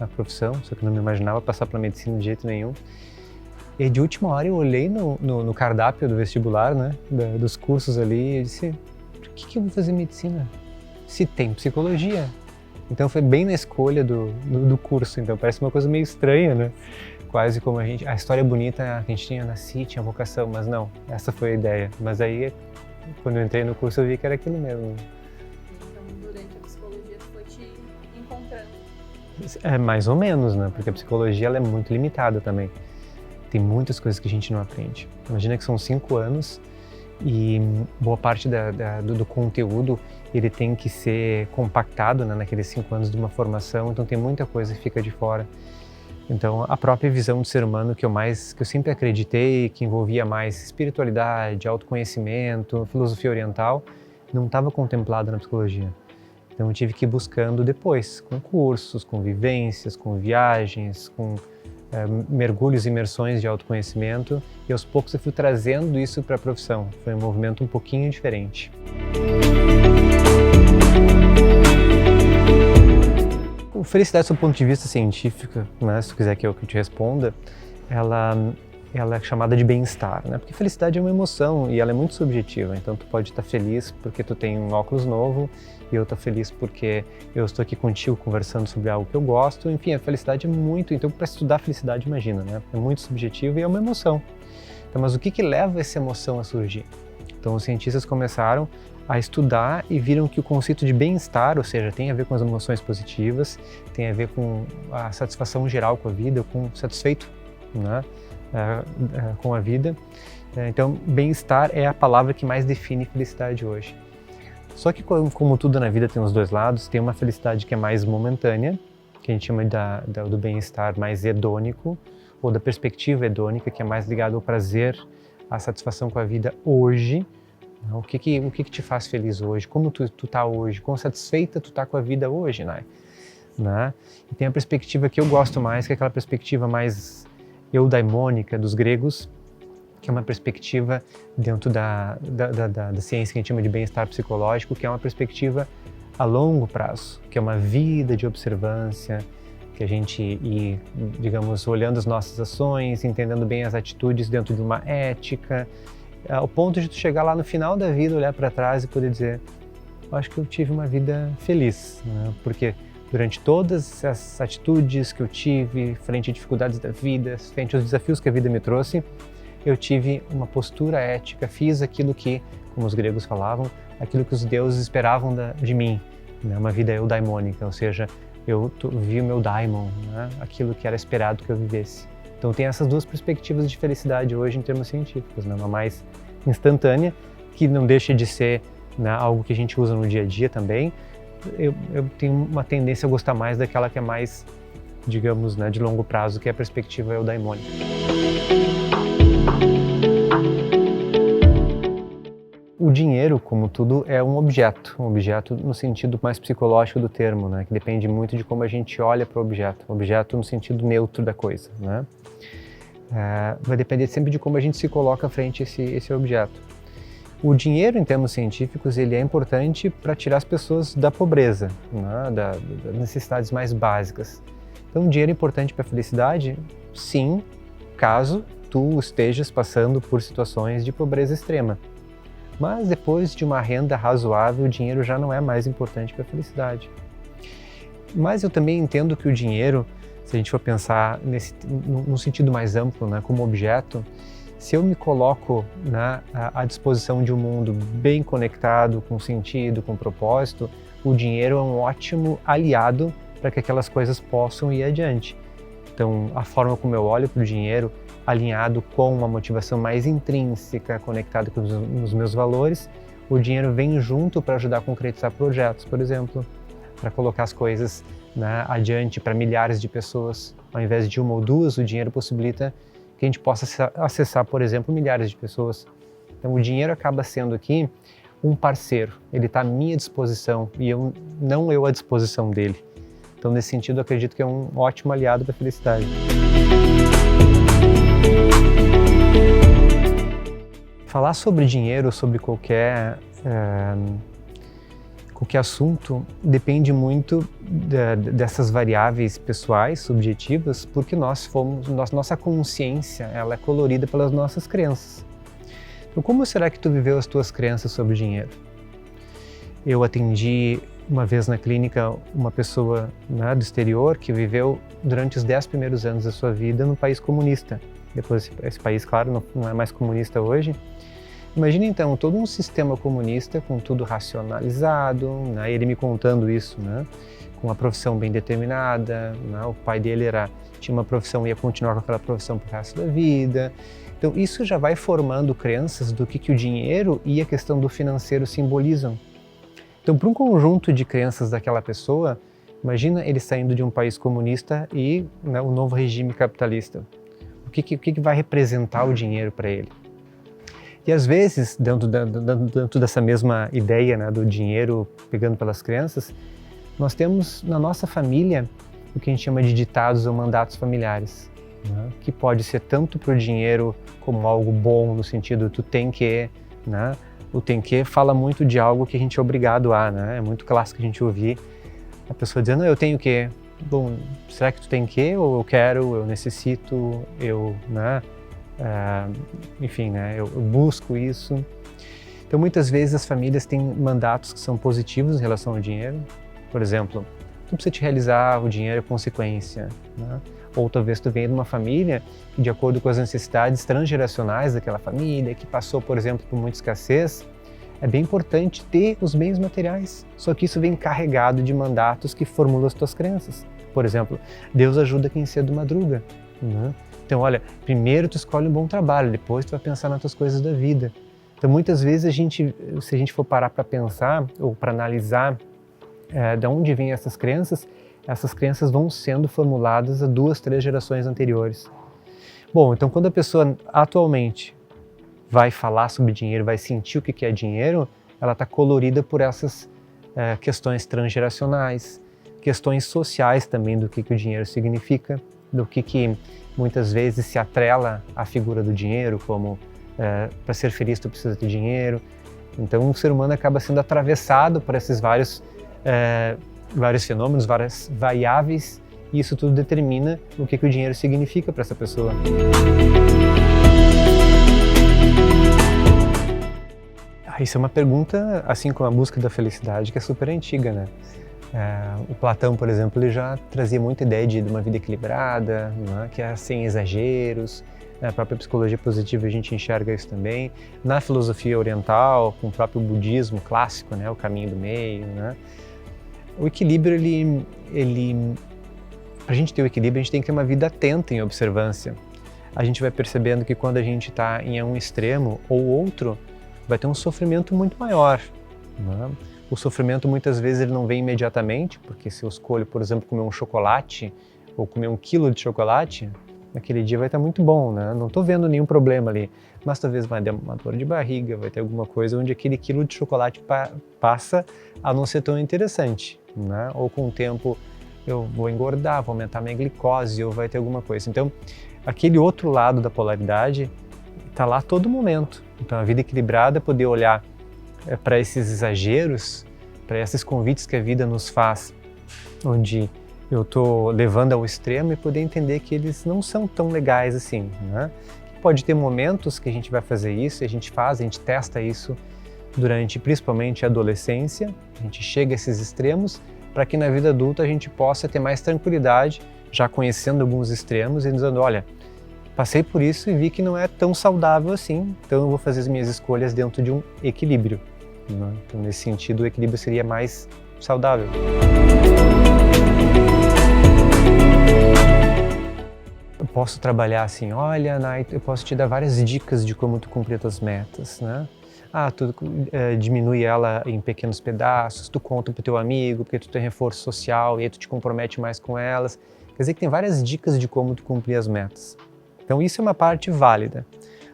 a profissão, só que não me imaginava passar pela medicina de jeito nenhum. E de última hora eu olhei no cardápio do vestibular, né, dos cursos ali, e disse, por que eu vou fazer medicina? Se tem psicologia. Então foi bem na escolha do curso, então parece uma coisa meio estranha, né? Quase como a história bonita, a gente tinha vocação, mas não, essa foi a ideia. Mas aí, quando eu entrei no curso, eu vi que era aquilo mesmo. Então, durante a psicologia, tu foi te encontrando? É, mais ou menos, né? Porque a psicologia ela é muito limitada também. Tem muitas coisas que a gente não aprende. Imagina que são 5 anos e boa parte do conteúdo ele tem que ser compactado, né, naqueles 5 anos de uma formação, então tem muita coisa que fica de fora. Então a própria visão do ser humano que eu sempre acreditei, que envolvia mais espiritualidade, autoconhecimento, filosofia oriental, não estava contemplada na psicologia. Então eu tive que ir buscando depois, com cursos, com vivências, com viagens, com mergulhos e imersões de autoconhecimento, e aos poucos eu fui trazendo isso para a profissão. Foi um movimento um pouquinho diferente. Felicidade, do ponto de vista científico, né, se tu quiser que eu te responda, ela é chamada de bem-estar, né? Porque felicidade é uma emoção e ela é muito subjetiva. Então tu pode estar feliz porque tu tem um óculos novo e eu estou feliz porque eu estou aqui contigo conversando sobre algo que eu gosto. Enfim, a felicidade é muito... Então para estudar a felicidade, imagina, né? É muito subjetivo e é uma emoção. Então, mas o que leva essa emoção a surgir? Então os cientistas começaram a estudar e viram que o conceito de bem-estar, ou seja, tem a ver com as emoções positivas, tem a ver com a satisfação geral com a vida, com satisfeito, né, com a vida. Então, bem-estar é a palavra que mais define felicidade hoje. Só que, como tudo na vida tem os dois lados, tem uma felicidade que é mais momentânea, que a gente chama do bem-estar mais hedônico, ou da perspectiva hedônica, que é mais ligado ao prazer, à satisfação com a vida hoje. O que te faz feliz hoje? Como tu tá hoje? Quão satisfeita tu tá com a vida hoje, né? E tem a perspectiva que eu gosto mais, que é aquela perspectiva mais eudaimônica dos gregos, que é uma perspectiva dentro da ciência que a gente chama de bem-estar psicológico, que é uma perspectiva a longo prazo, que é uma vida de observância, que a gente ir, digamos, olhando as nossas ações, entendendo bem as atitudes dentro de uma ética, ao ponto de tu chegar lá no final da vida, olhar para trás e poder dizer, eu acho que eu tive uma vida feliz, né? Porque durante todas as atitudes que eu tive, frente a dificuldades da vida, frente aos desafios que a vida me trouxe, eu tive uma postura ética, fiz aquilo que, como os gregos falavam, aquilo que os deuses esperavam de mim, né? Uma vida eudaimônica, ou seja, eu vi o meu daimon, né? Aquilo que era esperado que eu vivesse. Então tem essas duas perspectivas de felicidade hoje em termos científicos, né? Uma mais instantânea, que não deixa de ser, né, algo que a gente usa no dia a dia também. Eu tenho uma tendência a gostar mais daquela que é mais, digamos, né, de longo prazo, que é a perspectiva eudaimônica. O dinheiro, como tudo, é um objeto no sentido mais psicológico do termo, né, que depende muito de como a gente olha para o objeto no sentido neutro da coisa, né? Vai depender sempre de como a gente se coloca frente a esse objeto. O dinheiro, em termos científicos, ele é importante para tirar as pessoas da pobreza, né, das necessidades mais básicas. Então, o dinheiro é importante para a felicidade? Sim, caso tu estejas passando por situações de pobreza extrema. Mas depois de uma renda razoável, o dinheiro já não é mais importante para a felicidade. Mas eu também entendo que o dinheiro, se a gente for pensar num sentido mais amplo, né, como objeto, se eu me coloco, né, à disposição de um mundo bem conectado, com sentido, com propósito, o dinheiro é um ótimo aliado para que aquelas coisas possam ir adiante. Então, a forma como eu olho para o dinheiro, alinhado com uma motivação mais intrínseca, conectada com os meus valores, o dinheiro vem junto para ajudar a concretizar projetos, por exemplo, para colocar as coisas, né, adiante para milhares de pessoas. Ao invés de uma ou duas, o dinheiro possibilita que a gente possa acessar, por exemplo, milhares de pessoas. Então o dinheiro acaba sendo aqui um parceiro, ele está à minha disposição e não eu à disposição dele. Então nesse sentido eu acredito que é um ótimo aliado para a felicidade. Falar sobre dinheiro, sobre qualquer qualquer assunto depende muito dessas variáveis pessoais, subjetivas, porque nossa consciência ela é colorida pelas nossas crenças. Então, como será que tu viveu as tuas crenças sobre dinheiro? Eu atendi uma vez na clínica uma pessoa, né, do exterior que viveu durante os 10 primeiros anos da sua vida num país comunista. Depois esse país, claro, não é mais comunista hoje. Imagina então todo um sistema comunista com tudo racionalizado, né, ele me contando isso, né, com uma profissão bem determinada, né, o pai dele tinha uma profissão e ia continuar com aquela profissão pro resto da vida. Então isso já vai formando crenças do que o dinheiro e a questão do financeiro simbolizam. Então, para um conjunto de crenças daquela pessoa, imagina ele saindo de um país comunista e, né, o novo regime capitalista. O que vai representar o dinheiro para ele? E às vezes, dentro dessa mesma ideia, né, do dinheiro pegando pelas crenças, nós temos na nossa família o que a gente chama de ditados ou mandatos familiares, né, que pode ser tanto para o dinheiro como algo bom, no sentido tu tem que, né? O tem que fala muito de algo que a gente é obrigado a, né? É muito clássico a gente ouvir a pessoa dizendo, eu tenho que. Bom, será que tu tem que? Ou eu quero, eu necessito, né? Enfim, né? Eu busco isso. Então, muitas vezes as famílias têm mandatos que são positivos em relação ao dinheiro. Por exemplo, tu precisa te realizar, o dinheiro é consequência, né? Ou talvez tu venha de uma família que, de acordo com as necessidades transgeracionais daquela família, que passou, por exemplo, por muita escassez, é bem importante ter os bens materiais. Só que isso vem carregado de mandatos que formulam as tuas crenças. Por exemplo, Deus ajuda quem cedo madruga, né? Então, olha, primeiro tu escolhe um bom trabalho, depois tu vai pensar nas tuas coisas da vida. Então, muitas vezes, se a gente for parar para pensar ou para analisar de onde vêm essas crenças vão sendo formuladas há 2, 3 gerações anteriores. Bom, então quando a pessoa atualmente vai falar sobre dinheiro, vai sentir o que é dinheiro, ela está colorida por essas questões transgeracionais, questões sociais também do que o dinheiro significa, do que muitas vezes se atrela à figura do dinheiro, como para ser feliz tu precisa ter dinheiro. Então o ser humano acaba sendo atravessado por esses vários fenômenos, várias variáveis, e isso tudo determina o que o dinheiro significa para essa pessoa. Isso é uma pergunta, assim como a busca da felicidade, que é super antiga, né? O Platão, por exemplo, ele já trazia muita ideia de uma vida equilibrada, né? Que é sem exageros. Na própria psicologia positiva a gente enxerga isso também. Na filosofia oriental, com o próprio budismo clássico, né? O caminho do meio, né? O equilíbrio, para a gente ter o equilíbrio, a gente tem que ter uma vida atenta em observância. A gente vai percebendo que quando a gente está em um extremo ou outro, vai ter um sofrimento muito maior, né? O sofrimento muitas vezes ele não vem imediatamente, porque se eu escolho, por exemplo, comer um chocolate ou comer 1 quilo de chocolate, naquele dia vai estar muito bom, né? Não estou vendo nenhum problema ali, mas talvez vai dar uma dor de barriga, vai ter alguma coisa onde aquele quilo de chocolate passa a não ser tão interessante, né? Ou com o tempo eu vou engordar, vou aumentar minha glicose, ou vai ter alguma coisa. Então, aquele outro lado da polaridade está lá a todo momento. Então, a vida equilibrada é poder olhar para esses exageros, para esses convites que a vida nos faz, onde eu estou levando ao extremo, e poder entender que eles não são tão legais assim, né? Pode ter momentos que a gente vai fazer isso, e a gente testa isso durante principalmente a adolescência, a gente chega a esses extremos, para que na vida adulta a gente possa ter mais tranquilidade, já conhecendo alguns extremos e dizendo, olha, passei por isso e vi que não é tão saudável assim, então eu vou fazer as minhas escolhas dentro de um equilíbrio, né? Então, nesse sentido, o equilíbrio seria mais saudável. Eu posso trabalhar assim, olha, Nai, eu posso te dar várias dicas de como tu cumprir as tuas metas, né? Tu diminui ela em pequenos pedaços, tu conta pro teu amigo, porque tu tem reforço social e aí tu te compromete mais com elas. Quer dizer que tem várias dicas de como tu cumprir as metas. Então isso é uma parte válida.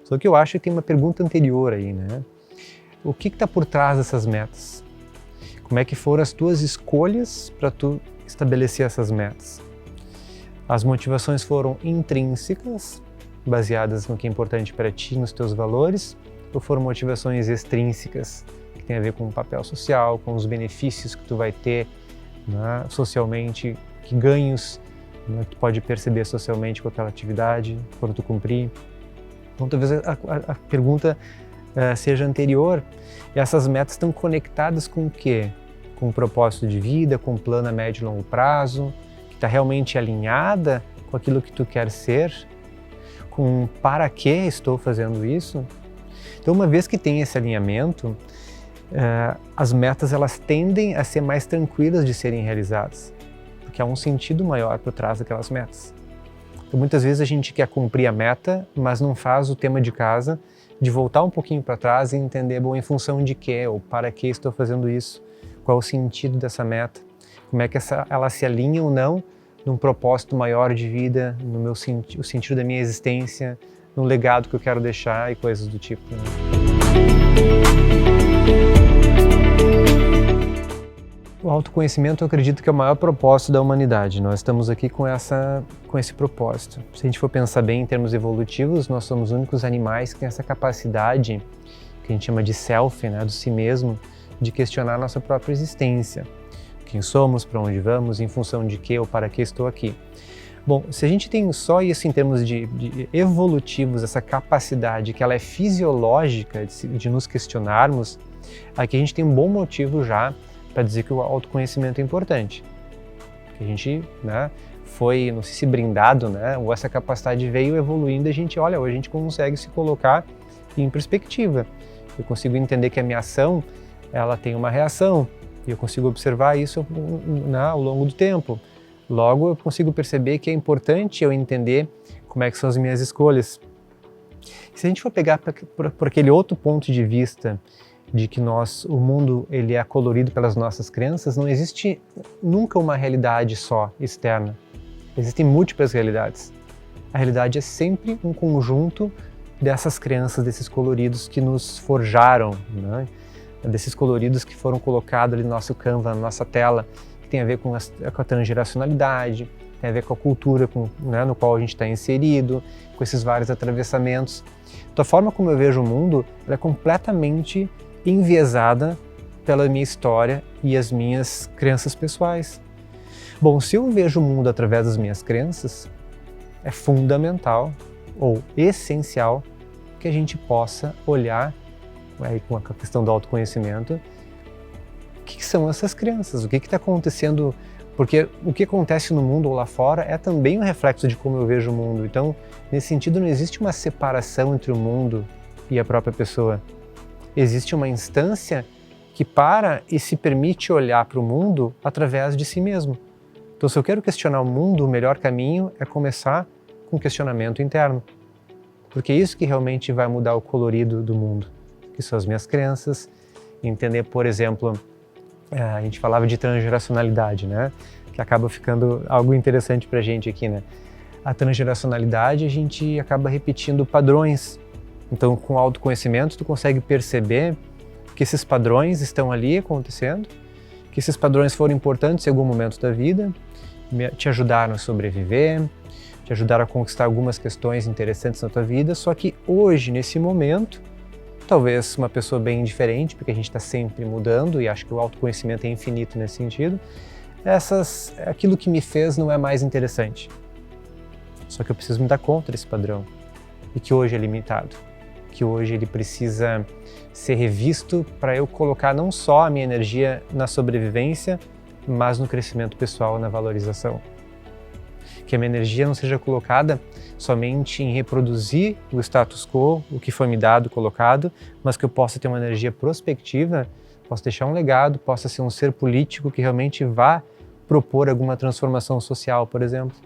Só que eu acho que tem uma pergunta anterior aí, né? O que está por trás dessas metas? Como é que foram as tuas escolhas para tu estabelecer essas metas? As motivações foram intrínsecas, baseadas no que é importante para ti, nos teus valores, ou foram motivações extrínsecas, que tem a ver com o papel social, com os benefícios que tu vai ter, né, socialmente, que ganhos, né, tu pode perceber socialmente com aquela atividade, quando tu cumprir. Então talvez a pergunta seja anterior, e essas metas estão conectadas com o quê? Com o propósito de vida, com o plano a médio e longo prazo, que está realmente alinhada com aquilo que tu quer ser, com para que estou fazendo isso. Então, uma vez que tem esse alinhamento, as metas elas tendem a ser mais tranquilas de serem realizadas, porque há um sentido maior por trás daquelas metas. Então, muitas vezes a gente quer cumprir a meta, mas não faz o tema de casa de voltar um pouquinho para trás e entender, bom, em função de quê ou para que estou fazendo isso, qual é o sentido dessa meta, como é que ela se alinha ou não num propósito maior de vida, no meu o sentido da minha existência, no legado que eu quero deixar e coisas do tipo, né? O autoconhecimento, eu acredito que é o maior propósito da humanidade. Nós estamos aqui com esse propósito. Se a gente for pensar bem em termos evolutivos, nós somos os únicos animais que têm essa capacidade, que a gente chama de self, né, do si mesmo, de questionar a nossa própria existência. Quem somos, para onde vamos, em função de quê ou para que estou aqui. Bom, se a gente tem só isso em termos de evolutivos, essa capacidade que ela é fisiológica de nos questionarmos, aqui a gente tem um bom motivo já para dizer que o autoconhecimento é importante. Porque a gente, né, foi, não sei se brindado, né, ou essa capacidade veio evoluindo, a gente olha, hoje a gente consegue se colocar em perspectiva. Eu consigo entender que a minha ação, ela tem uma reação, e eu consigo observar isso, né, ao longo do tempo. Logo, eu consigo perceber que é importante eu entender como é que são as minhas escolhas. Se a gente for pegar por aquele outro ponto de vista de que o mundo ele é colorido pelas nossas crenças, não existe nunca uma realidade só externa. Existem múltiplas realidades. A realidade é sempre um conjunto dessas crenças, desses coloridos que nos forjaram, né? Desses coloridos que foram colocados ali no nosso Canva, na nossa tela, que tem a ver com a transgeracionalidade, tem a ver com a cultura né, no qual a gente está inserido, com esses vários atravessamentos. Então, a forma como eu vejo o mundo ela é completamente enviesada pela minha história e as minhas crenças pessoais. Bom, se eu vejo o mundo através das minhas crenças, é fundamental ou essencial que a gente possa olhar, aí com a questão do autoconhecimento, o que são essas crenças, o que está acontecendo, porque o que acontece no mundo ou lá fora é também um reflexo de como eu vejo o mundo. Então, nesse sentido, não existe uma separação entre o mundo e a própria pessoa. Existe uma instância que para e se permite olhar para o mundo através de si mesmo. Então, se eu quero questionar o mundo, o melhor caminho é começar com um questionamento interno. Porque é isso que realmente vai mudar o colorido do mundo, que são as minhas crenças. Entender, por exemplo, a gente falava de transgeracionalidade, né? Que acaba ficando algo interessante para a gente aqui, né? A transgeracionalidade, a gente acaba repetindo padrões. Então, com o autoconhecimento, tu consegue perceber que esses padrões estão ali acontecendo, que esses padrões foram importantes em algum momento da vida, te ajudaram a sobreviver, te ajudaram a conquistar algumas questões interessantes na tua vida, só que hoje, nesse momento, talvez uma pessoa bem diferente, porque a gente está sempre mudando e acho que o autoconhecimento é infinito nesse sentido, aquilo que me fez não é mais interessante. Só que eu preciso me dar conta desse padrão e que hoje é limitado, que hoje ele precisa ser revisto para eu colocar não só a minha energia na sobrevivência, mas no crescimento pessoal, na valorização. Que a minha energia não seja colocada somente em reproduzir o status quo, o que foi me dado, colocado, mas que eu possa ter uma energia prospectiva, possa deixar um legado, possa ser um ser político que realmente vá propor alguma transformação social, por exemplo.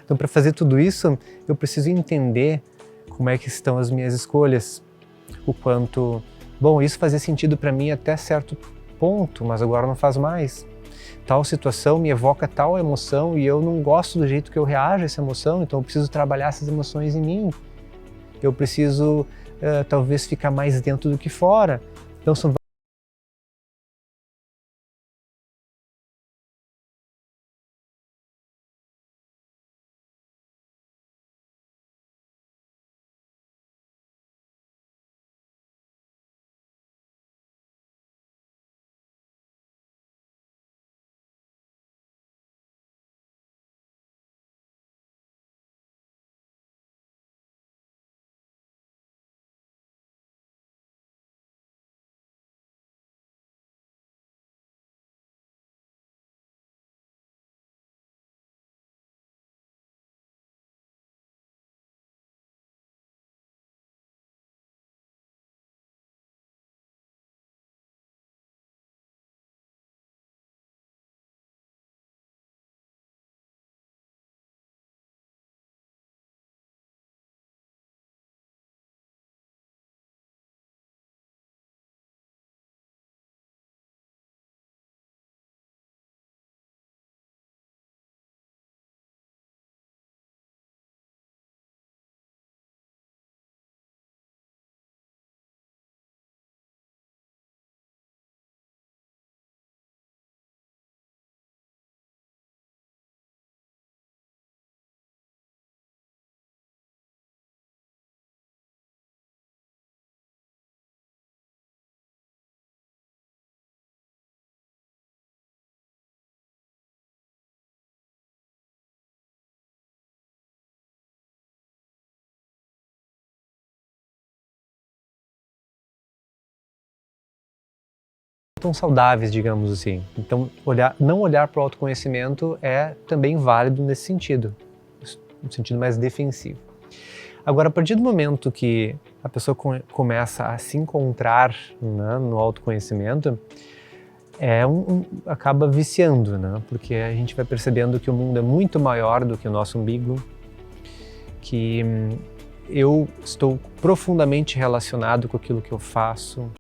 Então, para fazer tudo isso, eu preciso entender como é que estão as minhas escolhas, o quanto, bom, isso fazia sentido para mim até certo ponto, mas agora não faz mais. Tal situação me evoca tal emoção e eu não gosto do jeito que eu reajo a essa emoção, então eu preciso trabalhar essas emoções em mim. Eu preciso, talvez, ficar mais dentro do que fora. Então, são tão saudáveis, digamos assim. Então, não olhar para o autoconhecimento é também válido nesse sentido, no sentido mais defensivo. Agora, a partir do momento que a pessoa começa a se encontrar, né, no autoconhecimento, acaba viciando, né? Porque a gente vai percebendo que o mundo é muito maior do que o nosso umbigo, que eu estou profundamente relacionado com aquilo que eu faço.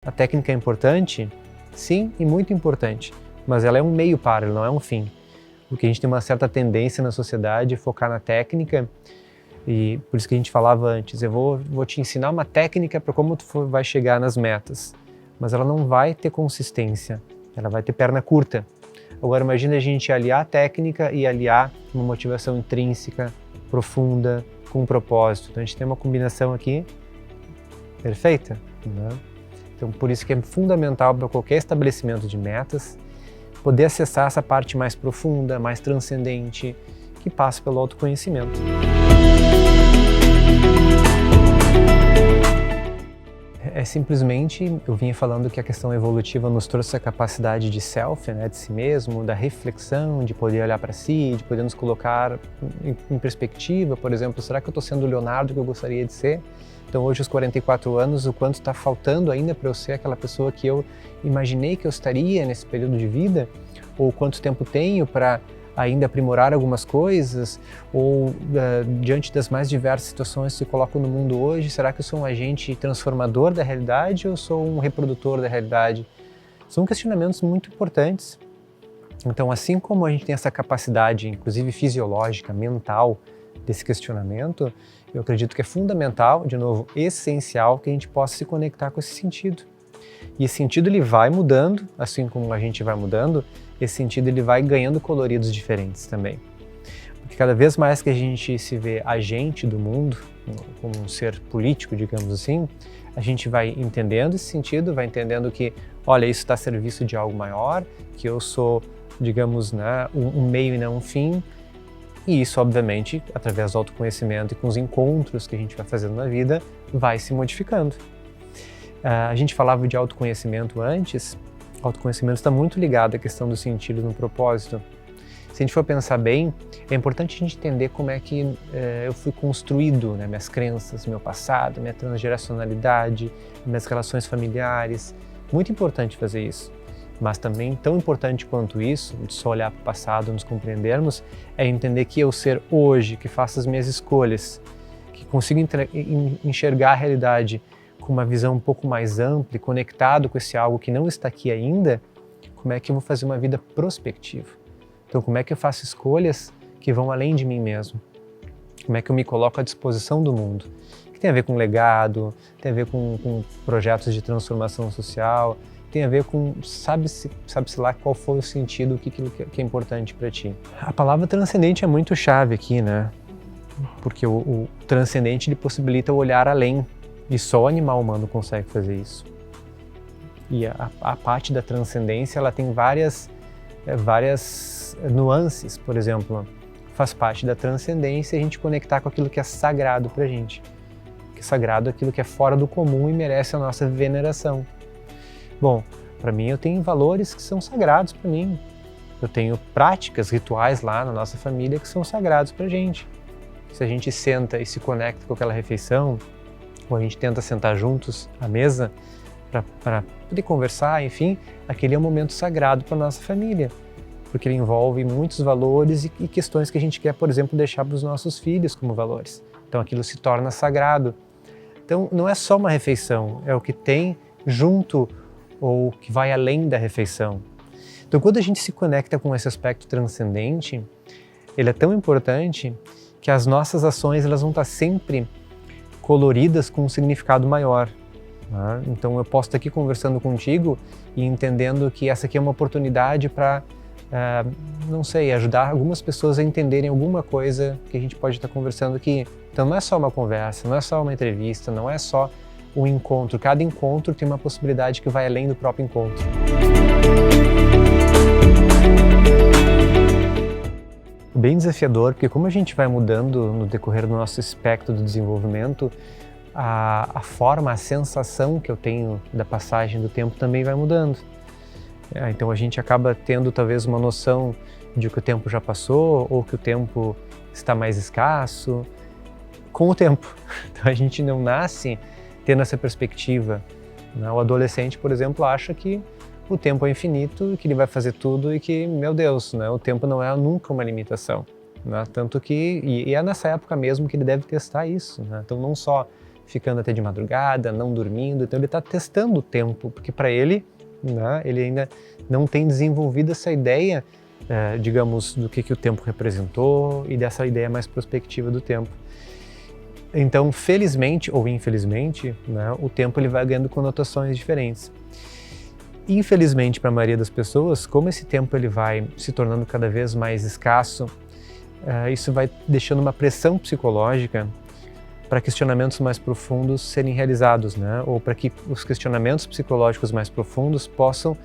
A técnica é importante? Sim, e muito importante, mas ela é um meio para, ela não é um fim. Porque a gente tem uma certa tendência na sociedade a focar na técnica, e por isso que a gente falava antes, eu vou te ensinar uma técnica para como tu vai chegar nas metas, mas ela não vai ter consistência, ela vai ter perna curta. Agora imagina a gente aliar a técnica e aliar uma motivação intrínseca, profunda, com um propósito. Então a gente tem uma combinação aqui perfeita, né? Então por isso que é fundamental para qualquer estabelecimento de metas poder acessar essa parte mais profunda, mais transcendente, que passa pelo autoconhecimento. É simplesmente, eu vinha falando que a questão evolutiva nos trouxe a capacidade de self, né, de si mesmo, da reflexão, de poder olhar para si, de poder nos colocar em perspectiva, por exemplo, será que eu estou sendo o Leonardo que eu gostaria de ser? Então hoje aos 44 anos, o quanto está faltando ainda para eu ser aquela pessoa que eu imaginei que eu estaria nesse período de vida? Ou quanto tempo tenho para ainda aprimorar algumas coisas, ou diante das mais diversas situações que se colocam no mundo hoje, será que eu sou um agente transformador da realidade ou sou um reprodutor da realidade? São questionamentos muito importantes. Então, assim como a gente tem essa capacidade, inclusive fisiológica, mental, desse questionamento, eu acredito que é fundamental, de novo, essencial, que a gente possa se conectar com esse sentido. E esse sentido ele vai mudando, assim como a gente vai mudando, esse sentido ele vai ganhando coloridos diferentes também. Porque cada vez mais que a gente se vê agente do mundo, como um ser político, digamos assim, a gente vai entendendo esse sentido, vai entendendo que, olha, isso está a serviço de algo maior, que eu sou, digamos, né, um meio e não um fim, e isso, obviamente, através do autoconhecimento e com os encontros que a gente vai fazendo na vida, vai se modificando. A gente falava de autoconhecimento antes, o autoconhecimento está muito ligado à questão do sentido no propósito. Se a gente for pensar bem, é importante a gente entender como é que eu fui construído, né, minhas crenças, meu passado, minha transgeracionalidade, minhas relações familiares. Muito importante fazer isso. Mas também tão importante quanto isso, de só olhar para o passado, nos compreendermos, é entender que eu ser hoje, que faço as minhas escolhas, que consigo enxergar a realidade com uma visão um pouco mais ampla e conectado com esse algo que não está aqui ainda, como é que eu vou fazer uma vida prospectiva? Então, como é que eu faço escolhas que vão além de mim mesmo? Como é que eu me coloco à disposição do mundo? Que tem a ver com legado, tem a ver com projetos de transformação social, tem a ver com, sabe-se lá qual foi o sentido, o que é importante para ti. A palavra transcendente é muito chave aqui, né? Porque o transcendente ele possibilita o olhar além, e só o animal humano consegue fazer isso. E a parte da transcendência, ela tem várias nuances. Por exemplo, faz parte da transcendência a gente conectar com aquilo que é sagrado pra gente. Que sagrado é aquilo que é fora do comum e merece a nossa veneração. Bom, para mim eu tenho valores que são sagrados para mim. Eu tenho práticas, rituais lá na nossa família que são sagrados pra gente. Se a gente senta e se conecta com aquela refeição, ou a gente tenta sentar juntos à mesa para poder conversar, enfim, aquele é um momento sagrado para nossa família, porque ele envolve muitos valores e questões que a gente quer, por exemplo, deixar para os nossos filhos como valores. Então aquilo se torna sagrado. Então não é só uma refeição, é o que tem junto ou que vai além da refeição. Então quando a gente se conecta com esse aspecto transcendente, ele é tão importante que as nossas ações elas vão estar sempre coloridas com um significado maior. Né? Então eu posso estar aqui conversando contigo e entendendo que essa aqui é uma oportunidade para, não sei, ajudar algumas pessoas a entenderem alguma coisa que a gente pode estar conversando aqui. Então não é só uma conversa, não é só uma entrevista, não é só um encontro. Cada encontro tem uma possibilidade que vai além do próprio encontro. Bem desafiador, porque como a gente vai mudando no decorrer do nosso espectro do desenvolvimento, a forma, a sensação que eu tenho da passagem do tempo também vai mudando. Então a gente acaba tendo talvez uma noção de que o tempo já passou ou que o tempo está mais escasso com o tempo. Então a gente não nasce tendo essa perspectiva. O adolescente, por exemplo, acha que o tempo é infinito, que ele vai fazer tudo e que, meu Deus, o tempo não é nunca uma limitação. Tanto que, e é nessa época mesmo que ele deve testar isso. Então não só ficando até de madrugada, não dormindo, então ele está testando o tempo, porque para ele, ele ainda não tem desenvolvido essa ideia, digamos, do que o tempo representou e dessa ideia mais prospectiva do tempo. Então, felizmente ou infelizmente, o tempo ele vai ganhando conotações diferentes. Infelizmente, para a maioria das pessoas, como esse tempo ele vai se tornando cada vez mais escasso, isso vai deixando uma pressão psicológica para questionamentos mais profundos serem realizados, ou para que os questionamentos psicológicos mais profundos possam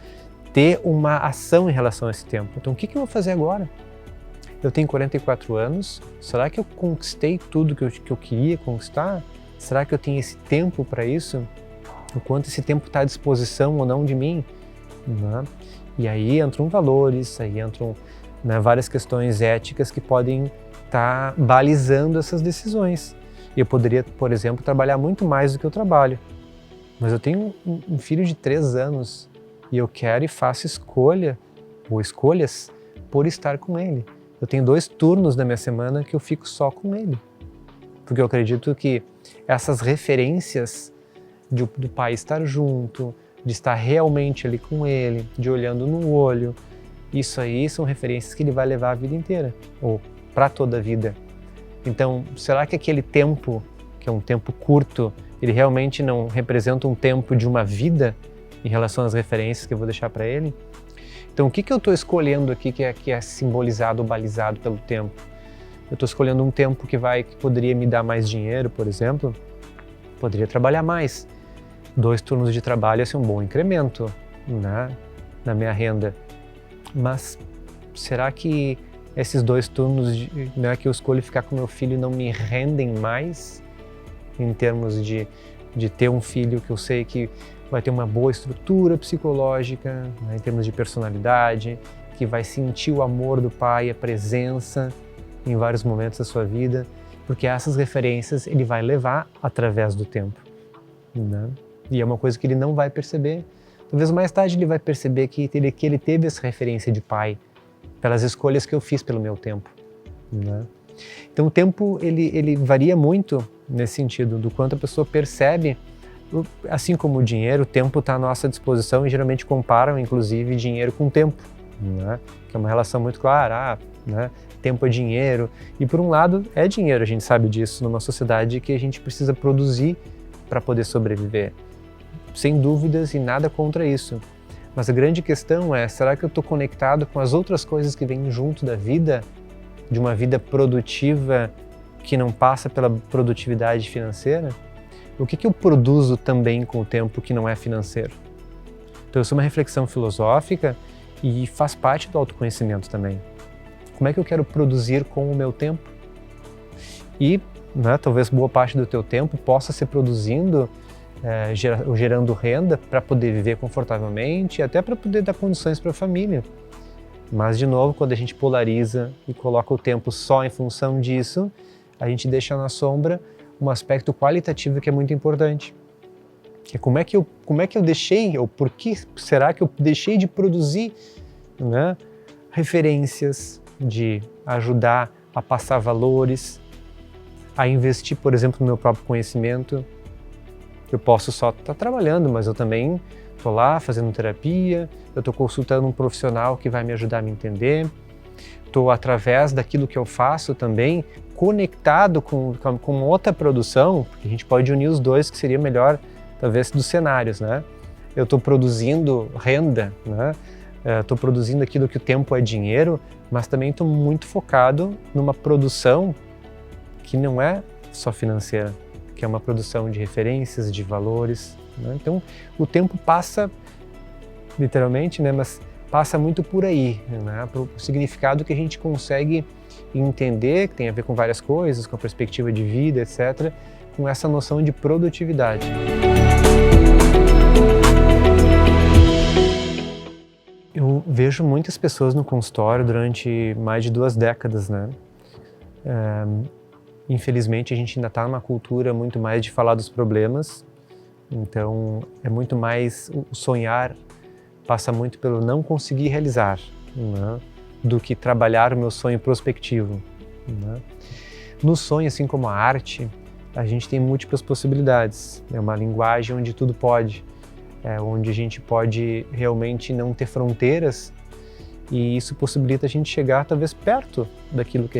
ter uma ação em relação a esse tempo. Então, o que eu vou fazer agora? Eu tenho 44 anos, será que eu conquistei tudo que eu queria conquistar? Será que eu tenho esse tempo para isso? O quanto esse tempo está à disposição ou não de mim? E aí entram valores, aí entram várias questões éticas que podem estar balizando essas decisões. E eu poderia, por exemplo, trabalhar muito mais do que eu trabalho. Mas eu tenho um filho de 3 anos e eu quero e faço escolha ou escolhas por estar com ele. Eu tenho 2 turnos da minha semana que eu fico só com ele. Porque eu acredito que essas referências do pai estar junto, de estar realmente ali com ele, de olhando no olho, isso aí são referências que ele vai levar a vida inteira, ou para toda a vida. Então, será que aquele tempo, que é um tempo curto, ele realmente não representa um tempo de uma vida em relação às referências que eu vou deixar para ele? Então, o que eu estou escolhendo aqui que é simbolizado ou balizado pelo tempo? Eu estou escolhendo um tempo que poderia me dar mais dinheiro, por exemplo, poderia trabalhar mais. 2 turnos de trabalho ia ser um bom incremento na minha renda. Mas será que esses 2 turnos que eu escolho ficar com meu filho não me rendem mais em termos de ter um filho que eu sei que vai ter uma boa estrutura psicológica, em termos de personalidade, que vai sentir o amor do pai, a presença em vários momentos da sua vida, porque essas referências ele vai levar através do tempo. E é uma coisa que ele não vai perceber. Talvez mais tarde ele vai perceber que ele teve essa referência de pai pelas escolhas que eu fiz pelo meu tempo. Então o tempo ele varia muito nesse sentido, do quanto a pessoa percebe. Assim como o dinheiro, o tempo está à nossa disposição e geralmente comparam inclusive dinheiro com tempo. né? Que é uma relação muito clara, né? Tempo é dinheiro, e por um lado é dinheiro, a gente sabe disso numa sociedade que a gente precisa produzir para poder sobreviver, sem dúvidas e nada contra isso. Mas a grande questão é, será que eu estou conectado com as outras coisas que vêm junto da vida, de uma vida produtiva que não passa pela produtividade financeira? O que eu produzo também com o tempo que não é financeiro? Então isso é uma reflexão filosófica e faz parte do autoconhecimento também. Como é que eu quero produzir com o meu tempo? E, né, talvez boa parte do teu tempo possa ser produzindo, gerando renda para poder viver confortavelmente e até para poder dar condições para a família. Mas, de novo, quando a gente polariza e coloca o tempo só em função disso, a gente deixa na sombra um aspecto qualitativo que é muito importante. Que é como é que eu deixei, ou por que será que eu deixei de produzir, né, referências, de ajudar a passar valores, a investir, por exemplo, no meu próprio conhecimento. Eu posso só estar trabalhando, mas eu também estou lá fazendo terapia, eu estou consultando um profissional que vai me ajudar a me entender, estou, através daquilo que eu faço também, conectado com outra produção, porque a gente pode unir os dois, que seria melhor, talvez, dos cenários, né? Eu estou produzindo renda, né? Estou produzindo aquilo que o tempo é dinheiro, mas também estou muito focado numa produção que não é só financeira, que é uma produção de referências, de valores, né? Então, o tempo passa, literalmente, né? Mas passa muito por aí, né? Para o significado que a gente consegue entender, que tem a ver com várias coisas, com a perspectiva de vida, etc., com essa noção de produtividade. Eu vejo muitas pessoas no consultório durante mais de 2 décadas, né? Infelizmente, a gente ainda está numa cultura muito mais de falar dos problemas, então é muito mais o sonhar passa muito pelo não conseguir realizar, né? Do que trabalhar o meu sonho prospectivo, né? No sonho, assim como a arte, a gente tem múltiplas possibilidades, é uma linguagem onde tudo pode, onde a gente pode realmente não ter fronteiras, e isso possibilita a gente chegar talvez perto daquilo que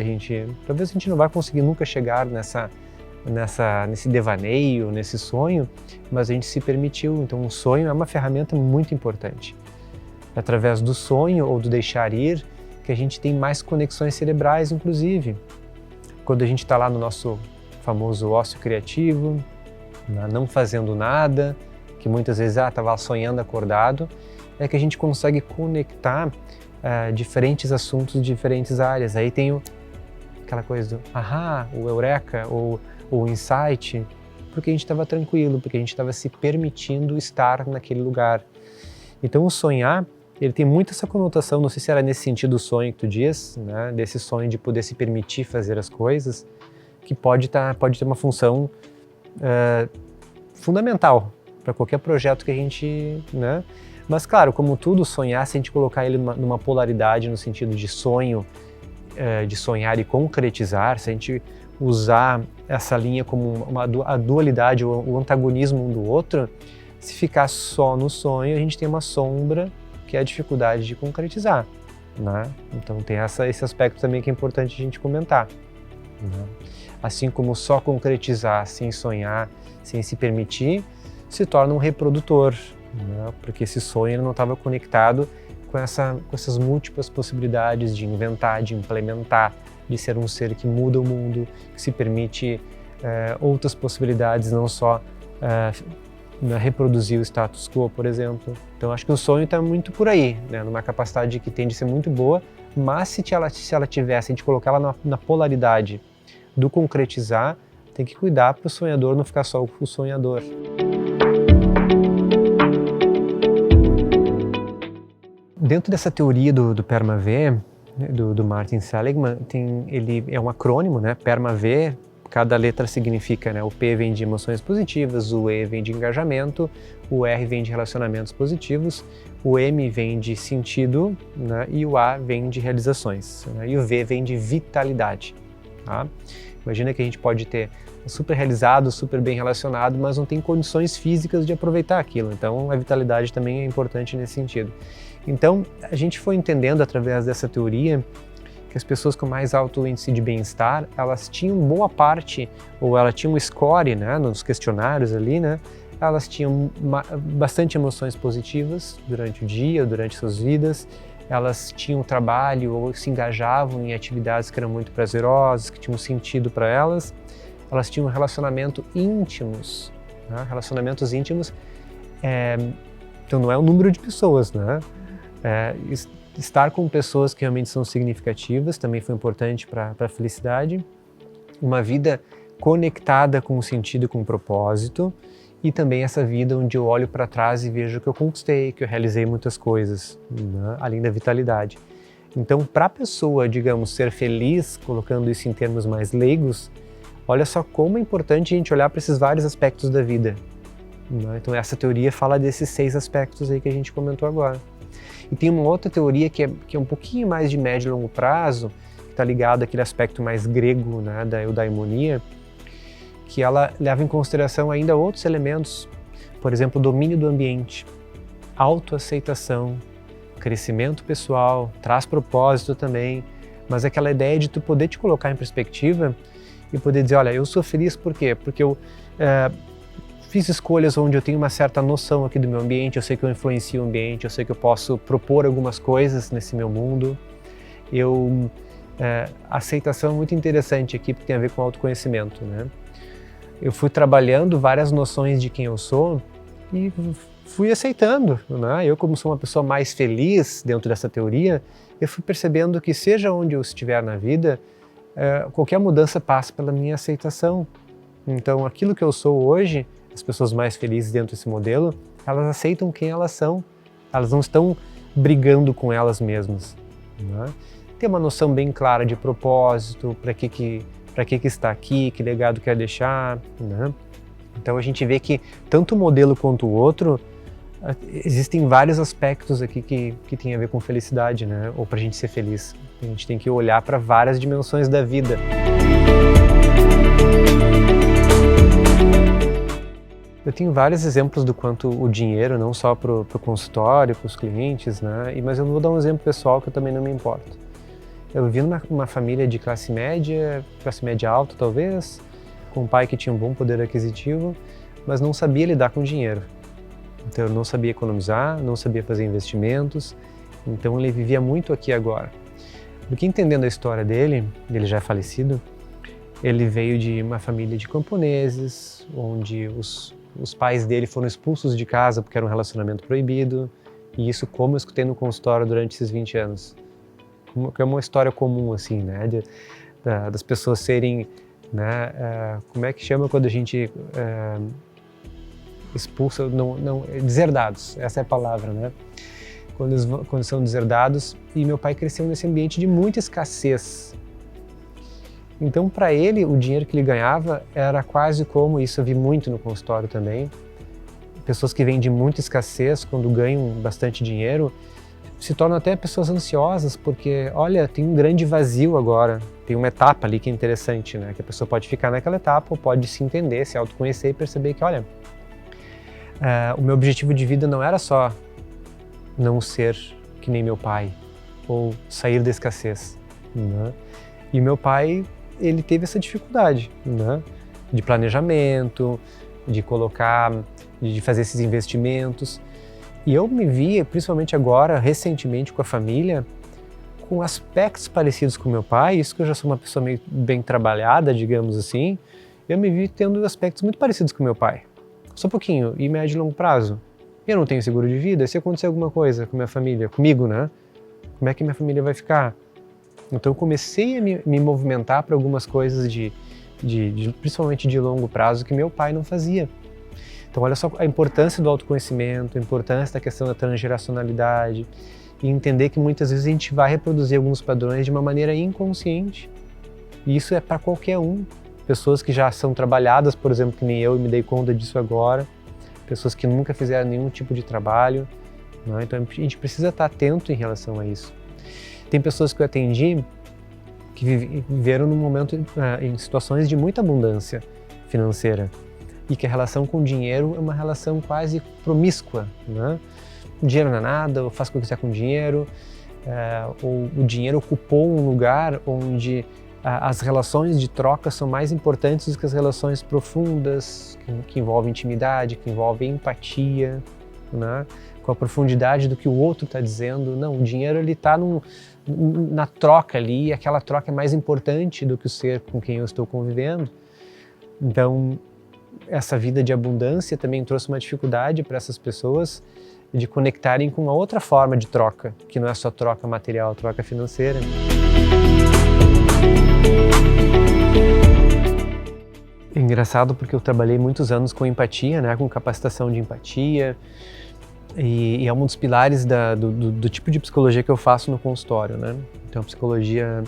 talvez a gente não vai conseguir nunca chegar nesse devaneio, nesse sonho, mas a gente se permitiu. Então o sonho é uma ferramenta muito importante. É através do sonho ou do deixar ir que a gente tem mais conexões cerebrais, inclusive. Quando a gente está lá no nosso famoso ócio criativo, não fazendo nada, que muitas vezes estava sonhando acordado, é que a gente consegue conectar diferentes assuntos de diferentes áreas. Aí tem aquela coisa do ahá, o eureka, ou o insight, porque a gente estava tranquilo, porque a gente estava se permitindo estar naquele lugar. Então o sonhar, ele tem muito essa conotação, não sei se era nesse sentido o sonho que tu diz, né? Desse sonho de poder se permitir fazer as coisas, que pode ter uma função fundamental para qualquer projeto que a gente, né? Mas claro, como tudo, sonhar, se a gente colocar ele numa polaridade no sentido de sonho, de sonhar e concretizar, se a gente usar essa linha como a dualidade, o antagonismo um do outro, se ficar só no sonho, a gente tem uma sombra que é a dificuldade de concretizar, né? Então tem esse aspecto também que é importante a gente comentar, né? Assim como só concretizar sem sonhar, sem se permitir, se torna um reprodutor, né? Porque esse sonho ele não estava conectado com essas múltiplas possibilidades de inventar, de implementar, de ser um ser que muda o mundo, que se permite outras possibilidades, não só reproduzir o status quo, por exemplo. Então acho que o sonho está muito por aí, né? Numa capacidade que tende a ser muito boa, mas se ela tivesse, a gente colocar ela na polaridade do concretizar, tem que cuidar para o sonhador não ficar só o sonhador. Dentro dessa teoria do PERMA-V, do Martin Seligman, ele é um acrônimo, né? PERMA-V, cada letra significa, né? O P vem de emoções positivas, o E vem de engajamento, o R vem de relacionamentos positivos, o M vem de sentido, né? E o A vem de realizações, né? E o V vem de vitalidade, tá? Imagina que a gente pode ter super realizado, super bem relacionado, mas não tem condições físicas de aproveitar aquilo. Então a vitalidade também é importante nesse sentido. Então, a gente foi entendendo através dessa teoria que as pessoas com mais alto índice de bem-estar, elas tinham boa parte, ou ela tinha um score, né, nos questionários ali, né, elas tinham bastante emoções positivas durante o dia, durante suas vidas, elas tinham trabalho ou se engajavam em atividades que eram muito prazerosas, que tinham sentido para elas, elas tinham relacionamentos íntimos, né, relacionamentos íntimos, então não é o número de pessoas, né, estar com pessoas que realmente são significativas também foi importante para a felicidade. Uma vida conectada com o sentido e com o propósito. E também essa vida onde eu olho para trás e vejo que eu conquistei, que eu realizei muitas coisas, né? Além da vitalidade. Então, para a pessoa, digamos, ser feliz, colocando isso em termos mais leigos, olha só como é importante a gente olhar para esses vários aspectos da vida, né? Então, essa teoria fala desses 6 aspectos aí que a gente comentou agora. E tem uma outra teoria que é um pouquinho mais de médio e longo prazo, que está ligado àquele aspecto mais grego, né, da eudaimonia, que ela leva em consideração ainda outros elementos, por exemplo, domínio do ambiente, autoaceitação, crescimento pessoal, traz propósito também, mas aquela ideia de tu poder te colocar em perspectiva e poder dizer, olha, eu sou feliz por quê? Porque eu fiz escolhas onde eu tenho uma certa noção aqui do meu ambiente, eu sei que eu influencio o ambiente, eu sei que eu posso propor algumas coisas nesse meu mundo. A aceitação é muito interessante aqui, porque tem a ver com autoconhecimento, né? Eu fui trabalhando várias noções de quem eu sou e fui aceitando, né? Eu, como sou uma pessoa mais feliz dentro dessa teoria, eu fui percebendo que seja onde eu estiver na vida, qualquer mudança passa pela minha aceitação. Então, aquilo que eu sou hoje, as pessoas mais felizes dentro desse modelo, elas aceitam quem elas são, elas não estão brigando com elas mesmas, né? Tem uma noção bem clara de propósito, para que está aqui, que legado quer deixar, né? Então a gente vê que tanto um modelo quanto o outro, existem vários aspectos aqui que tem a ver com felicidade, né? Ou para a gente ser feliz. A gente tem que olhar para várias dimensões da vida. Eu tenho vários exemplos do quanto o dinheiro, não só para o consultório, para os clientes, né? Mas eu vou dar um exemplo pessoal que eu também não me importo. Eu vivi numa família de classe média alta talvez, com um pai que tinha um bom poder aquisitivo, mas não sabia lidar com dinheiro. Então eu não sabia economizar, não sabia fazer investimentos, então ele vivia muito aqui e agora. Porque entendendo a história dele, ele já é falecido, ele veio de uma família de camponeses, onde os pais dele foram expulsos de casa porque era um relacionamento proibido, e isso como eu escutei no consultório durante esses 20 anos. Que é uma história comum, assim, né, das pessoas serem, né, como é que chama quando a gente expulsa, deserdados, essa é a palavra, né, quando são deserdados, e meu pai cresceu nesse ambiente de muita escassez. Então, para ele, o dinheiro que ele ganhava era quase como, isso eu vi muito no consultório também, pessoas que vêm de muita escassez, quando ganham bastante dinheiro, se tornam até pessoas ansiosas, porque, olha, tem um grande vazio agora, tem uma etapa ali que é interessante, né? Que a pessoa pode ficar naquela etapa ou pode se entender, se autoconhecer e perceber que, olha, o meu objetivo de vida não era só não ser que nem meu pai, ou sair da escassez, né? E meu pai, ele teve essa dificuldade, né? De planejamento, de fazer esses investimentos. E eu me vi, principalmente agora, recentemente com a família, com aspectos parecidos com meu pai, isso que eu já sou uma pessoa meio bem trabalhada, digamos assim, eu me vi tendo aspectos muito parecidos com meu pai. Só um pouquinho, e médio e longo prazo. Eu não tenho seguro de vida, se acontecer alguma coisa com minha família, comigo, né? Como é que minha família vai ficar? Então eu comecei a me movimentar para algumas coisas principalmente de longo prazo que meu pai não fazia. Então olha só a importância do autoconhecimento, a importância da questão da transgeracionalidade e entender que muitas vezes a gente vai reproduzir alguns padrões de uma maneira inconsciente. E isso é para qualquer um. Pessoas que já são trabalhadas, por exemplo, que nem eu, e me dei conta disso agora. Pessoas que nunca fizeram nenhum tipo de trabalho, né? Então a gente precisa estar atento em relação a isso. Tem pessoas que eu atendi que viveram num momento, em situações de muita abundância financeira e que a relação com o dinheiro é uma relação quase promíscua, né? dinheiro não é nada, ou faço o que eu quiser com o dinheiro, ou o dinheiro ocupou um lugar onde as relações de troca são mais importantes do que as relações profundas, que envolvem intimidade, que envolvem empatia, né? Com a profundidade do que o outro está dizendo. Não, o dinheiro ele está na troca ali, e aquela troca é mais importante do que o ser com quem eu estou convivendo. Então, essa vida de abundância também trouxe uma dificuldade para essas pessoas de conectarem com uma outra forma de troca, que não é só troca material, troca financeira. É engraçado porque eu trabalhei muitos anos com empatia, né, com capacitação de empatia, e é um dos pilares do tipo de psicologia que eu faço no consultório, né? Então, a psicologia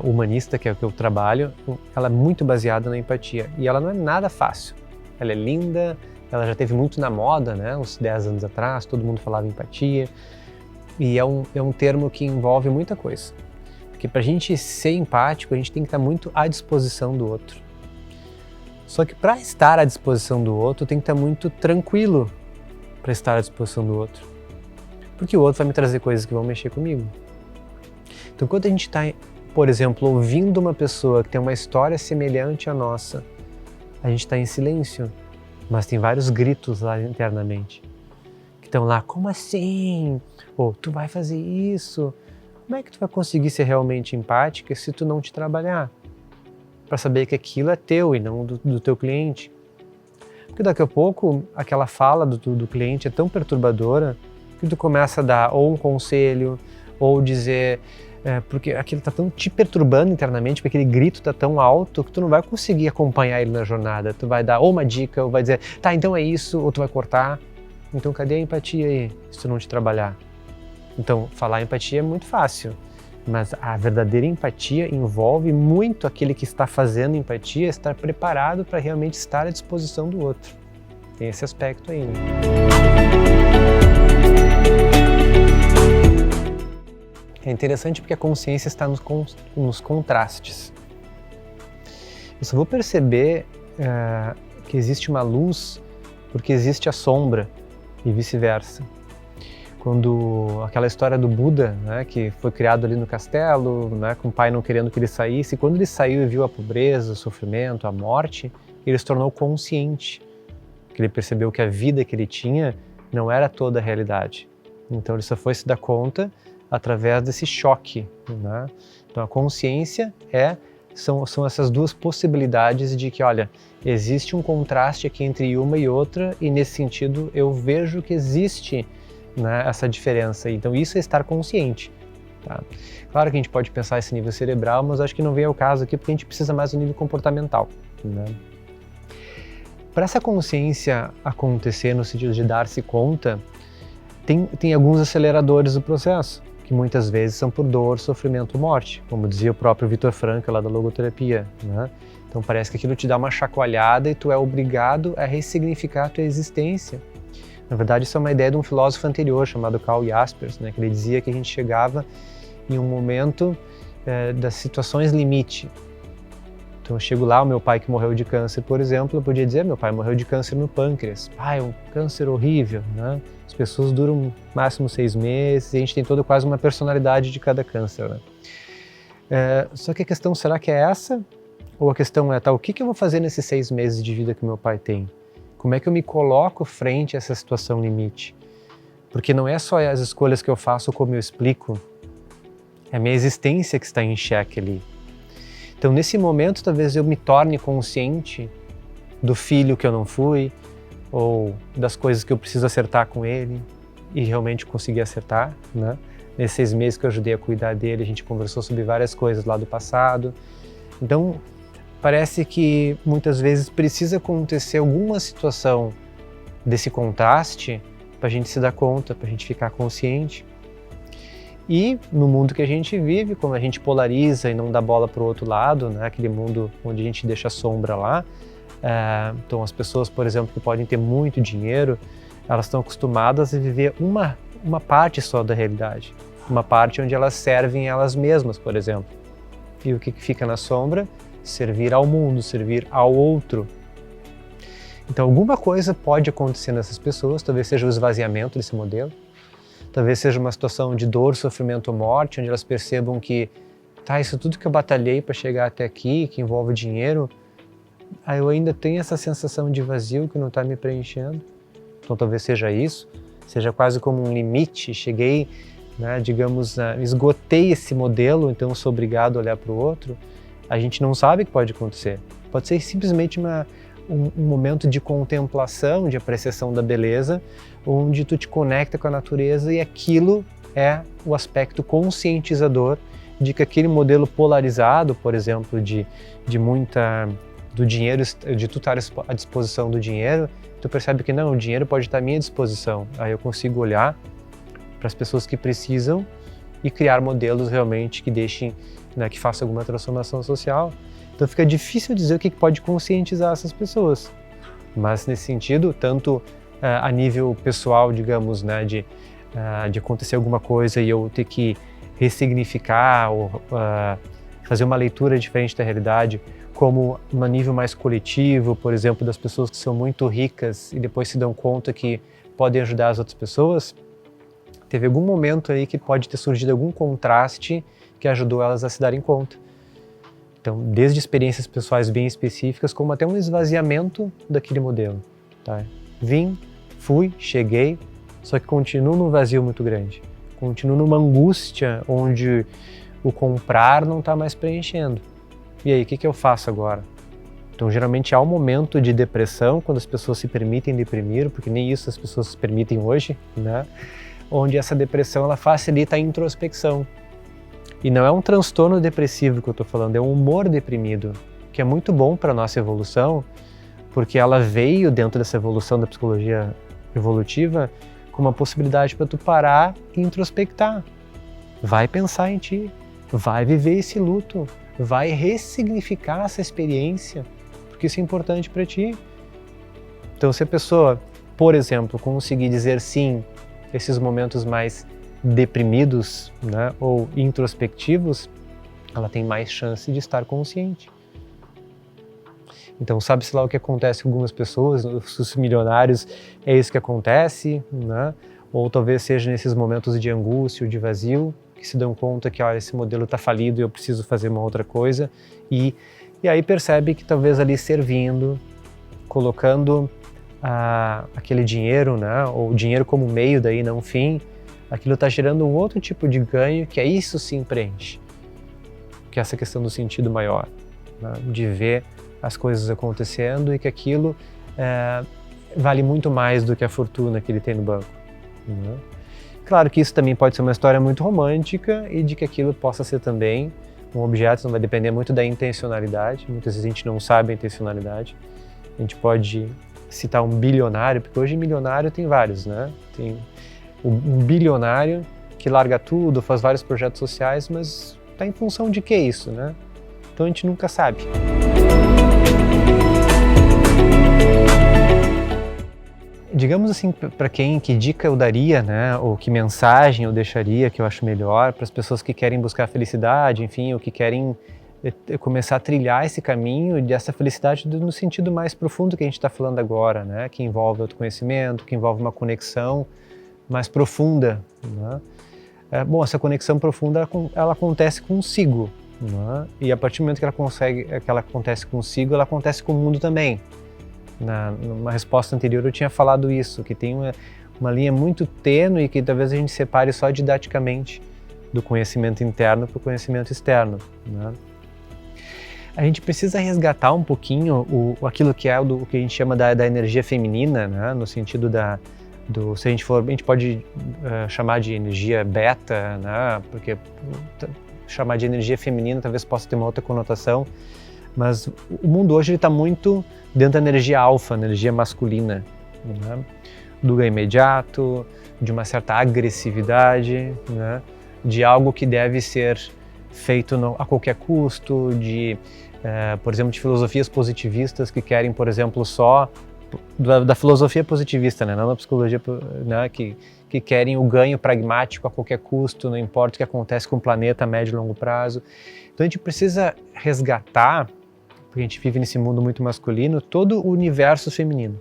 humanista, que é o que eu trabalho, ela é muito baseada na empatia, e ela não é nada fácil. Ela é linda, ela já teve muito na moda, né, uns 10 anos atrás, todo mundo falava empatia, e é um termo que envolve muita coisa. Porque para a gente ser empático, a gente tem que estar muito à disposição do outro. Só que para estar à disposição do outro, tem que estar muito tranquilo para estar à disposição do outro. Porque o outro vai me trazer coisas que vão mexer comigo. Então, quando a gente está, por exemplo, ouvindo uma pessoa que tem uma história semelhante à nossa, a gente está em silêncio, mas tem vários gritos lá internamente. Que estão lá, como assim? Ou, tu vai fazer isso? Como é que tu vai conseguir ser realmente empática se tu não te trabalhar? Para saber que aquilo é teu e não do teu cliente. Porque daqui a pouco, aquela fala do cliente é tão perturbadora que tu começa a dar ou um conselho, ou dizer... porque aquilo está tão te perturbando internamente, porque aquele grito está tão alto que tu não vai conseguir acompanhar ele na jornada. Tu vai dar ou uma dica, ou vai dizer, tá, então é isso, ou tu vai cortar. Então cadê a empatia aí, se tu não te trabalhar? Então, falar empatia é muito fácil, mas a verdadeira empatia envolve muito aquele que está fazendo empatia estar preparado para realmente estar à disposição do outro. Tem esse aspecto aí, né? É interessante porque a consciência está nos contrastes. Eu só vou perceber que existe uma luz porque existe a sombra e vice-versa. Quando aquela história do Buda, né, que foi criado ali no castelo, né, com o pai não querendo que ele saísse, quando ele saiu e viu a pobreza, o sofrimento, a morte, ele se tornou consciente, que ele percebeu que a vida que ele tinha não era toda a realidade. Então ele só foi se dar conta através desse choque, né? Então a consciência são essas duas possibilidades de que, olha, existe um contraste aqui entre uma e outra, e nesse sentido eu vejo que existe, né, essa diferença. Então isso é estar consciente. Tá? Claro que a gente pode pensar esse nível cerebral, mas acho que não vem ao caso aqui porque a gente precisa mais do nível comportamental. Né? Para essa consciência acontecer no sentido de dar-se conta, tem alguns aceleradores do processo, que muitas vezes são por dor, sofrimento ou morte, como dizia o próprio Viktor Frankl lá da logoterapia. Né? Então parece que aquilo te dá uma chacoalhada e tu é obrigado a ressignificar a tua existência. Na verdade, isso é uma ideia de um filósofo anterior chamado Karl Jaspers, né? Que ele dizia que a gente chegava em um momento das situações limite. Então eu chego lá, o meu pai que morreu de câncer, por exemplo, eu podia dizer, meu pai morreu de câncer no pâncreas. É um câncer horrível, né? As pessoas duram no máximo 6 meses e a gente tem toda quase uma personalidade de cada câncer, né? Só que a questão, será que é essa? Ou a questão é, tá, o que eu vou fazer nesses 6 meses de vida que o meu pai tem? Como é que eu me coloco frente a essa situação limite? Porque não é só as escolhas que eu faço como eu explico, é a minha existência que está em xeque ali. Então, nesse momento, talvez eu me torne consciente do filho que eu não fui, ou das coisas que eu preciso acertar com ele, e realmente conseguir acertar, né? Nesses 6 meses que eu ajudei a cuidar dele, a gente conversou sobre várias coisas lá do passado. Então, parece que muitas vezes precisa acontecer alguma situação desse contraste para a gente se dar conta, para a gente ficar consciente. E no mundo que a gente vive, como a gente polariza e não dá bola para o outro lado, né? Aquele mundo onde a gente deixa a sombra lá, então as pessoas, por exemplo, que podem ter muito dinheiro, elas estão acostumadas a viver uma parte só da realidade, uma parte onde elas servem elas mesmas, por exemplo. E o que fica na sombra? Servir ao mundo, servir ao outro. Então alguma coisa pode acontecer nessas pessoas, talvez seja o esvaziamento desse modelo, talvez seja uma situação de dor, sofrimento ou morte, onde elas percebam que isso tudo que eu batalhei para chegar até aqui, que envolve dinheiro, eu ainda tenho essa sensação de vazio que não está me preenchendo. Então talvez seja isso, seja quase como um limite, cheguei, digamos, esgotei esse modelo, então sou obrigado a olhar para o outro. A gente não sabe o que pode acontecer. Pode ser simplesmente um momento de contemplação, de apreciação da beleza, onde tu te conecta com a natureza e aquilo é o aspecto conscientizador de que aquele modelo polarizado, por exemplo, do dinheiro, de tu estar à disposição do dinheiro, tu percebe que não, o dinheiro pode estar à minha disposição. Aí eu consigo olhar para as pessoas que precisam e criar modelos realmente que deixem, que façam alguma transformação social. Então fica difícil dizer o que pode conscientizar essas pessoas. Mas nesse sentido, tanto a nível pessoal, digamos, de acontecer alguma coisa e eu ter que ressignificar ou fazer uma leitura diferente da realidade, como no nível mais coletivo, por exemplo, das pessoas que são muito ricas e depois se dão conta que podem ajudar as outras pessoas, teve algum momento aí que pode ter surgido algum contraste que ajudou elas a se darem conta. Então, desde experiências pessoais bem específicas, como até um esvaziamento daquele modelo. Tá? Vim, fui, cheguei, só que continuo num vazio muito grande. Continuo numa angústia onde o comprar não está mais preenchendo. E aí, o que eu faço agora? Então, geralmente há um momento de depressão, quando as pessoas se permitem deprimir, porque nem isso as pessoas se permitem hoje, onde essa depressão ela facilita a introspecção. E não é um transtorno depressivo que eu estou falando, é um humor deprimido, que é muito bom para a nossa evolução, porque ela veio dentro dessa evolução da psicologia evolutiva com uma possibilidade para tu parar e introspectar. Vai pensar em ti, vai viver esse luto, vai ressignificar essa experiência, porque isso é importante para ti. Então, se a pessoa, por exemplo, conseguir dizer sim a esses momentos mais deprimidos, ou introspectivos, ela tem mais chance de estar consciente. Então, sabe-se lá o que acontece com algumas pessoas, os milionários, é isso que acontece, ou talvez seja nesses momentos de angústia ou de vazio, que se dão conta que esse modelo está falido e eu preciso fazer uma outra coisa, e aí percebe que talvez ali servindo, colocando aquele dinheiro, ou o dinheiro como meio daí, não fim, aquilo está gerando um outro tipo de ganho, que é isso sim preenche, que é essa questão do sentido maior, de ver as coisas acontecendo e que aquilo vale muito mais do que a fortuna que ele tem no banco. Claro que isso também pode ser uma história muito romântica e de que aquilo possa ser também um objeto, não vai depender muito da intencionalidade, muitas vezes a gente não sabe a intencionalidade. A gente pode citar um bilionário, porque hoje milionário tem vários, tem um bilionário que larga tudo, faz vários projetos sociais, mas está em função de que isso, Então a gente nunca sabe. Digamos assim, para que dica eu daria, ou que mensagem eu deixaria que eu acho melhor para as pessoas que querem buscar felicidade, enfim, ou que querem começar a trilhar esse caminho dessa felicidade no sentido mais profundo que a gente está falando agora, que envolve autoconhecimento, que envolve uma conexão mais profunda. Bom, essa conexão profunda ela acontece consigo, e a partir do momento que ela acontece consigo, ela acontece com o mundo também. Numa resposta anterior eu tinha falado isso, que tem uma linha muito tênue que talvez a gente separe só didaticamente do conhecimento interno para o conhecimento externo. A gente precisa resgatar um pouquinho aquilo que é o que a gente chama da energia feminina, no sentido se a gente pode chamar de energia beta, porque chamar de energia feminina talvez possa ter uma outra conotação, mas o mundo hoje está muito dentro da energia alfa, energia masculina, do ganho imediato, de uma certa agressividade, de algo que deve ser feito a qualquer custo, por exemplo, de filosofias positivistas que querem, por exemplo, só da filosofia positivista, não da psicologia, que querem o ganho pragmático a qualquer custo, não importa o que acontece com o planeta a médio e longo prazo. Então a gente precisa resgatar porque a gente vive nesse mundo muito masculino, todo o universo feminino,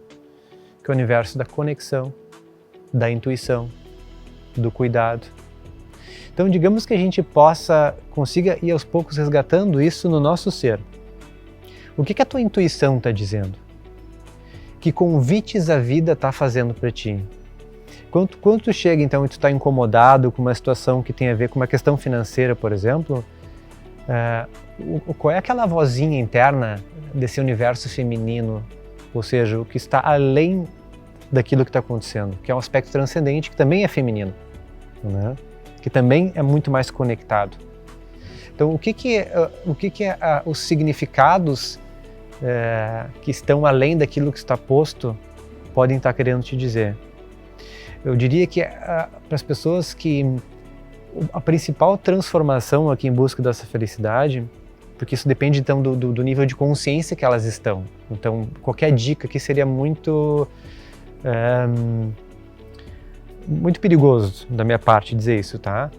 que é o universo da conexão, da intuição, do cuidado. Então, digamos que a gente consiga ir aos poucos resgatando isso no nosso ser. O que a tua intuição está dizendo? Que convites a vida está fazendo para ti? Quando tu chega então e tu está incomodado com uma situação que tem a ver com uma questão financeira, por exemplo, qual é aquela vozinha interna desse universo feminino, ou seja, o que está além daquilo que está acontecendo, que é um aspecto transcendente, que também é feminino, né? Que também é muito mais conectado. Então, o que é os significados que estão além daquilo que está posto podem estar querendo te dizer? Eu diria que para as pessoas que a principal transformação aqui em busca dessa felicidade, porque isso depende então do nível de consciência que elas estão. Então, qualquer dica aqui seria muito perigoso da minha parte dizer isso, tá?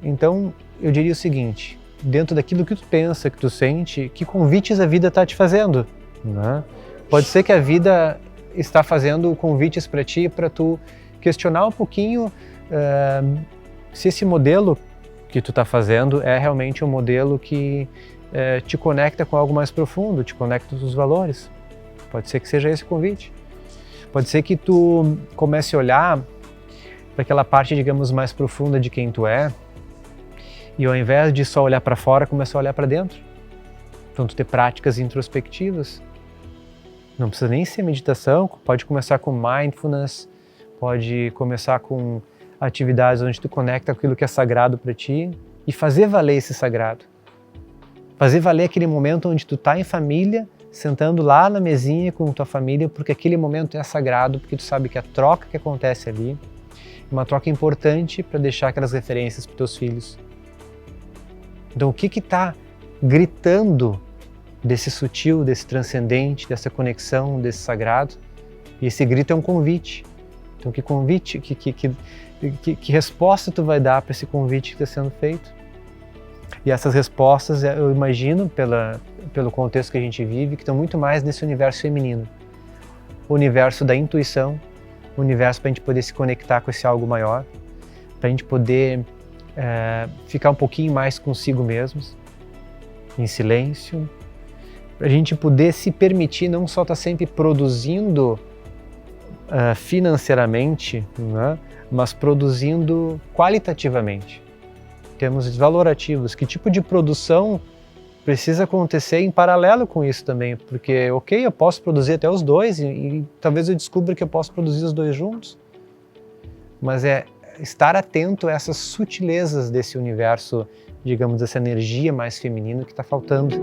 Então, eu diria o seguinte: dentro daquilo que tu pensa, que tu sente, que convites a vida está te fazendo, né? Pode ser que a vida está fazendo convites para ti, para tu questionar um pouquinho se esse modelo que tu está fazendo é realmente um modelo que te conecta com algo mais profundo, te conecta com os valores. Pode ser que seja esse o convite. Pode ser que tu comece a olhar para aquela parte, digamos, mais profunda de quem tu é, e ao invés de só olhar para fora, começar a olhar para dentro. Então, tu ter práticas introspectivas. Não precisa nem ser meditação, pode começar com mindfulness, pode começar com atividades onde tu conecta com aquilo que é sagrado para ti e fazer valer esse sagrado. Fazer valer aquele momento onde tu tá em família, sentando lá na mesinha com tua família, porque aquele momento é sagrado, porque tu sabe que a troca que acontece ali é uma troca importante para deixar aquelas referências para teus filhos. Então, o que está gritando desse sutil, desse transcendente, dessa conexão, desse sagrado? E esse grito é um convite. Então, que convite, que resposta tu vai dar para esse convite que está sendo feito? E essas respostas, eu imagino, pelo contexto que a gente vive, que estão muito mais nesse universo feminino. O universo da intuição, o universo para a gente poder se conectar com esse algo maior, para a gente poder ficar um pouquinho mais consigo mesmos, em silêncio, para a gente poder se permitir não só estar sempre produzindo financeiramente, né, mas produzindo qualitativamente. Temos valorativos. Que tipo de produção precisa acontecer em paralelo com isso também? Porque, ok, eu posso produzir até os dois e talvez eu descubra que eu posso produzir os dois juntos, mas é estar atento a essas sutilezas desse universo, digamos, dessa energia mais feminina que está faltando.